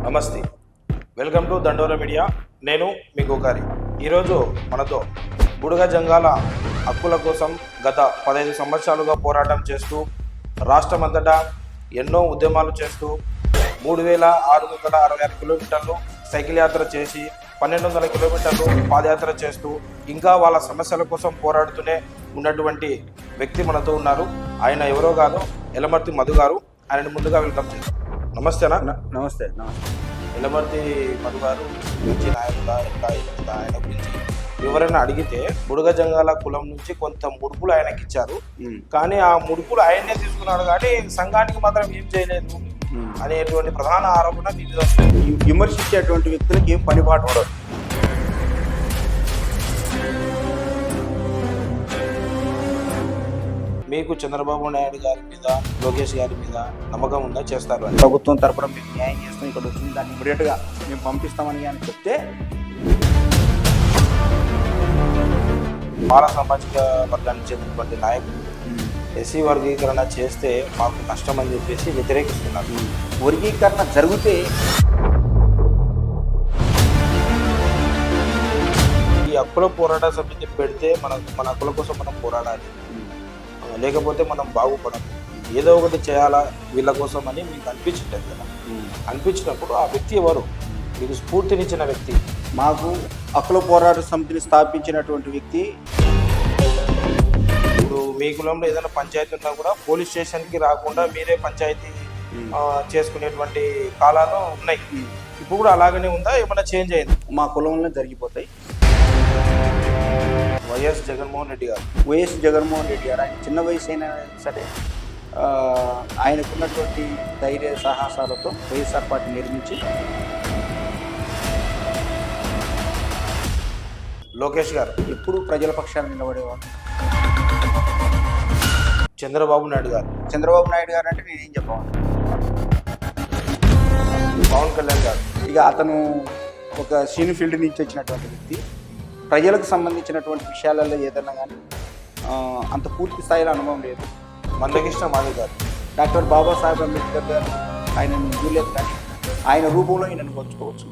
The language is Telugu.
నమస్తే, వెల్కమ్ టు దండోర మీడియా. నేను మీ గోకారి. ఈరోజు మనతో బుడుగ జంగాల హక్కుల కోసం గత 15 సంవత్సరాలుగా పోరాటం చేస్తూ రాష్ట్రమంతటా ఎన్నో ఉద్యమాలు చేస్తూ 3666 కిలోమీటర్లు సైకిల్ యాత్ర చేసి 1200 కిలోమీటర్లు పాదయాత్ర చేస్తూ ఇంకా వాళ్ళ సమస్యల కోసం పోరాడుతూనే ఉన్నటువంటి వ్యక్తి మనతో ఉన్నారు. ఆయన ఎవరో కాదు, ఎలమర్తి మధు గారు. ఆయనని ముందుగా వెల్కమ్ చేస్తాం. నమస్తే అన్న. నమస్తే. ఎలమర్తి మధు గారు గురించి నాయకుడా ఎట్లా ఆయన గురించి ఎవరైనా అడిగితే బుడుగ జంగాల కులం నుంచి కొంత ముడుపులు ఆయనకి ఇచ్చారు, కానీ ఆ ముడుపులు ఆయనే తీసుకున్నాడు కానీ సంఘానికి మాత్రం ఏం చేయలేదు అనేటువంటి ప్రధాన ఆరోపణ విమర్శించేటువంటి వ్యక్తులకు ఏం పనిపాటు ఉండదు. మీకు చంద్రబాబు నాయుడు గారి మీద, లోకేష్ గారి మీద నమ్మకం ఉందా? చేస్తారు అని ప్రభుత్వం తరపున మేము న్యాయం చేస్తాం, ఇక్కడ వచ్చింది దాన్ని ఇమీడియట్గా మేము పంపిస్తామని అని చెప్తే మాల సామాజిక వర్గానికి చెందినటువంటి నాయకులు ఎస్సీ వర్గీకరణ చేస్తే మాకు నష్టం అని చెప్పేసి వ్యతిరేకిస్తున్నారు. వర్గీకరణ జరిగితే ఈ హక్కుల పోరాట సమితి పెడితే మన హక్కుల కోసం మనం పోరాడాలి, లేకపోతే మనం బాగుపడాలి, ఏదో ఒకటి చేయాలా వీళ్ళ కోసం అని మీకు అనిపించట్లేదు కదా. అనిపించినప్పుడు ఆ వ్యక్తి ఎవరు? మీకు స్ఫూర్తినిచ్చిన వ్యక్తి? మాకు హక్కుల పోరాట సమితిని స్థాపించినటువంటి వ్యక్తి. ఇప్పుడు మీ కులంలో ఏదైనా పంచాయతీ ఉన్నా కూడా పోలీస్ స్టేషన్కి రాకుండా మీరే పంచాయతీ చేసుకునేటువంటి కాలాలు ఉన్నాయి. ఇప్పుడు కూడా అలాగనే ఉందా? ఏమైనా చేంజ్ అయింది? మా కులంలో జరిగిపోతాయి. వైఎస్ జగన్మోహన్ రెడ్డి గారు ఆయన చిన్న వయసు అయినా సరే ఆయనకున్నటువంటి ధైర్య సాహసాలతో వైఎస్ఆర్ పార్టీ నిర్మించి లోకేష్ గారు ఎప్పుడు ప్రజల పక్షాన నిలబడేవారు. చంద్రబాబు నాయుడు గారు అంటే నేనేం చెప్పాను. పవన్ కళ్యాణ్ గారు ఇక అతను ఒక సినీ ఫీల్డ్ నుంచి వచ్చినటువంటి వ్యక్తి. ప్రజలకు సంబంధించినటువంటి విషయాలలో ఏదన్నా కానీ అంత పూర్తి స్థాయిలో అనుభవం లేదు. మందకృష్ణ మాదిగ గారు, డాక్టర్ బాబాసాహెబ్ అంబేద్కర్ గారు ఆయనను చూడలేదు, కానీ ఆయన రూపంలో ఈయనను పంచుకోవచ్చు.